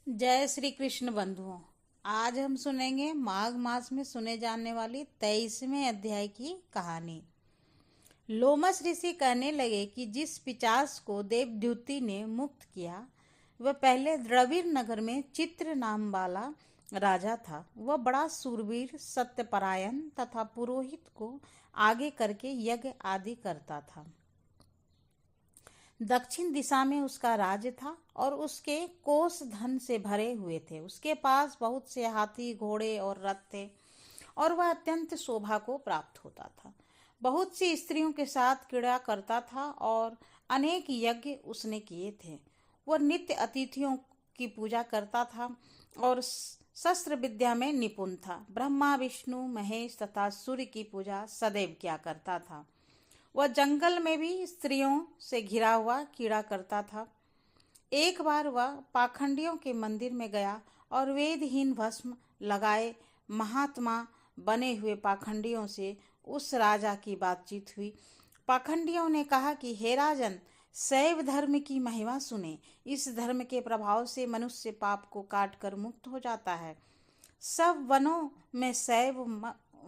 जय श्री कृष्ण बंधुओं। आज हम सुनेंगे माघ मास में सुने जाने वाली 23वें अध्याय की कहानी। लोमस ऋषि कहने लगे कि जिस पिशाच को देवद्युति ने मुक्त किया वह पहले द्रविड़ नगर में चित्र नाम वाला राजा था। वह बड़ा सूरवीर, सत्यपरायण तथा पुरोहित को आगे करके यज्ञ आदि करता था। दक्षिण दिशा में उसका राज्य था और उसके कोष धन से भरे हुए थे। उसके पास बहुत से हाथी, घोड़े और रथ थे और वह अत्यंत शोभा को प्राप्त होता था। बहुत सी स्त्रियों के साथ क्रीड़ा करता था और अनेक यज्ञ उसने किए थे। वह नित्य अतिथियों की पूजा करता था और शस्त्र विद्या में निपुण था। ब्रह्मा, विष्णु, महेश तथा सूर्य की पूजा सदैव किया करता था। वह जंगल में भी स्त्रियों से घिरा हुआ कीड़ा करता था। एक बार वह पाखंडियों के मंदिर में गया और वेदहीन भस्म लगाए महात्मा बने हुए पाखंडियों से उस राजा की बातचीत हुई। पाखंडियों ने कहा कि हे राजन, शैव धर्म की महिमा सुने। इस धर्म के प्रभाव से मनुष्य पाप को काट कर मुक्त हो जाता है। सब वनों में शैव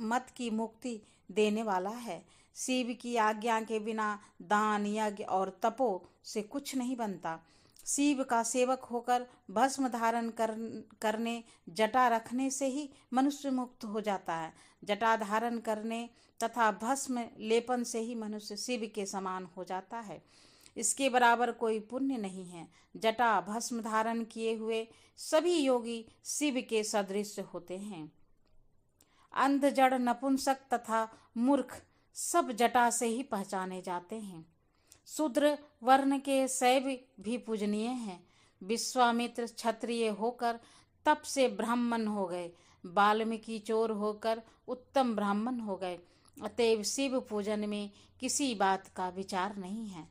मत की मुक्ति देने वाला है। शिव की आज्ञा के बिना दान, यज्ञ और तपो से कुछ नहीं बनता। शिव का सेवक होकर भस्म धारण करने, जटा रखने से ही मनुष्य मुक्त हो जाता है। जटा धारण करने तथा भस्म लेपन से ही मनुष्य शिव के समान हो जाता है। इसके बराबर कोई पुण्य नहीं है। जटा भस्म धारण किए हुए सभी योगी शिव के सदृश होते हैं। अंध, जड़, नपुंसक तथा मूर्ख सब जटा से ही पहचाने जाते हैं। शूद्र वर्ण के शैव भी पूजनीय हैं। विश्वामित्र क्षत्रिय होकर तप से ब्राह्मण हो गए। वाल्मीकि चोर होकर उत्तम ब्राह्मण हो गए। अतएव शिव पूजन में किसी बात का विचार नहीं है।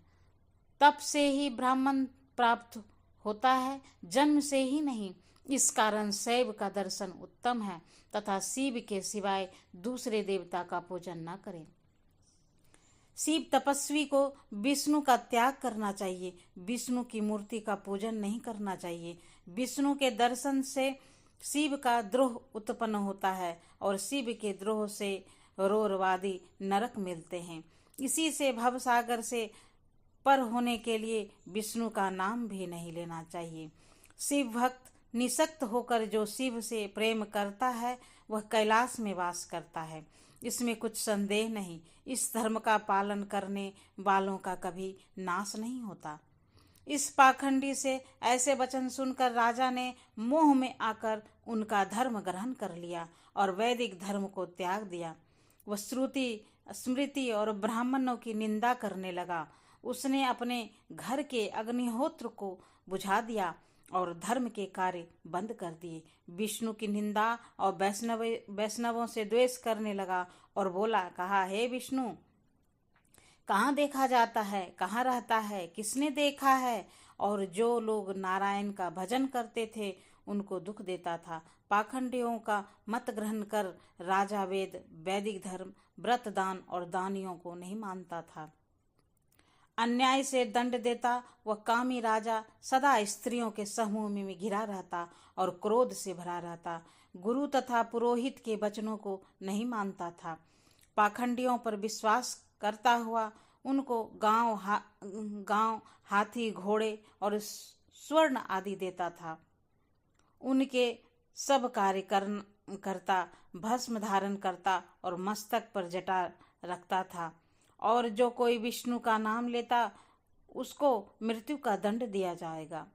तप से ही ब्राह्मण प्राप्त होता है, जन्म से ही नहीं। इस कारण शैव का दर्शन उत्तम है तथा शिव के सिवाय दूसरे देवता का पूजन न करें। शिव तपस्वी को विष्णु का त्याग करना चाहिए। विष्णु की मूर्ति का पूजन नहीं करना चाहिए। विष्णु के दर्शन से शिव का द्रोह उत्पन्न होता है और शिव के द्रोह से रोरवादी नरक मिलते हैं। इसी से भवसागर से पर होने के लिए विष्णु का नाम भी नहीं लेना चाहिए। शिव भक्त निसक्त होकर जो शिव से प्रेम करता है वह कैलाश में वास करता है, इसमें कुछ संदेह नहीं। इस धर्म का पालन करने वालों का कभी नाश नहीं होता। इस पाखंडी से ऐसे वचन सुनकर राजा ने मोह में आकर उनका धर्म ग्रहण कर लिया और वैदिक धर्म को त्याग दिया। वह श्रुति, स्मृति और ब्राह्मणों की निंदा करने लगा। उसने अपने घर के अग्निहोत्र को बुझा दिया और धर्म के कार्य बंद कर दिए। विष्णु की निंदा और वैष्णवों से द्वेष करने लगा और कहा, हे विष्णु, कहाँ देखा जाता है, कहाँ रहता है, किसने देखा है? और जो लोग नारायण का भजन करते थे उनको दुख देता था। पाखंडियों का मत ग्रहण कर राजा वैदिक धर्म, व्रत, दान और दानियों को नहीं मानता था। अन्याय से दंड देता वह कामी राजा सदा स्त्रियों के समूह में घिरा रहता और क्रोध से भरा रहता। गुरु तथा पुरोहित के वचनों को नहीं मानता था। पाखंडियों पर विश्वास करता हुआ उनको गांव, हाथी, घोड़े और स्वर्ण आदि देता था। उनके सब कार्य करता, भस्म धारण करता और मस्तक पर जटा रखता था। और जो कोई विष्णु का नाम लेता उसको मृत्यु का दंड दिया जाएगा।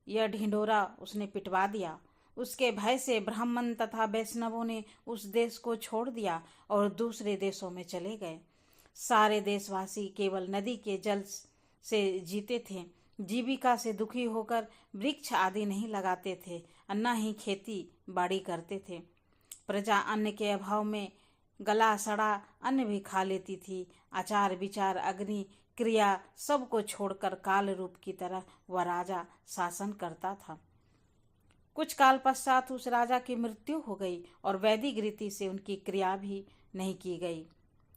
यह ढिंढोरा उसने पिटवा दिया। उसके भय से ब्राह्मण तथा वैष्णवों ने उस देश को छोड़ दिया और दूसरे देशों में चले गए। सारे देशवासी केवल नदी के जल से जीते थे। जीविका से दुखी होकर वृक्ष आदि नहीं लगाते थे, न ही खेती बाड़ी करते थे। प्रजा अन्न के अभाव में गला सड़ा अन्न भी खा लेती थी। आचार, विचार, अग्नि, क्रिया सबको छोड़कर काल रूप की तरह वह राजा शासन करता था। कुछ काल पश्चात उस राजा की मृत्यु हो गई और वैदिक रीति से उनकी क्रिया भी नहीं की गई।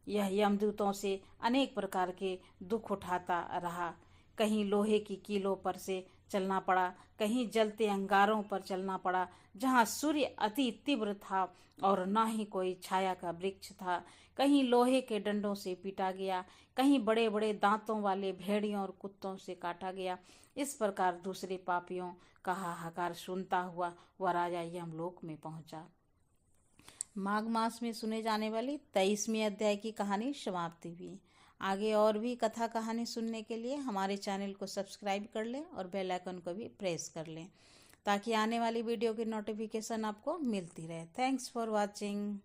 यह यमदूतों से अनेक प्रकार के दुख उठाता रहा। कहीं लोहे की कीलों पर से चलना पड़ा, कहीं जलते अंगारों पर चलना पड़ा जहाँ सूर्य अति तीव्र था और न ही कोई छाया का वृक्ष था। कहीं लोहे के डंडों से पीटा गया, कहीं बड़े बड़े दांतों वाले भेड़ियों और कुत्तों से काटा गया। इस प्रकार दूसरे पापियों का हाहाकार सुनता हुआ वह राजा यमलोक में पहुंचा। माघ मास में सुने जाने वाली 23वीं अध्याय की कहानी समाप्ति हुई। आगे और भी कथा कहानी सुनने के लिए हमारे चैनल को सब्सक्राइब कर लें और बेल आइकन को भी प्रेस कर लें ताकि आने वाली वीडियो की नोटिफिकेशन आपको मिलती रहे। Thanks for watching.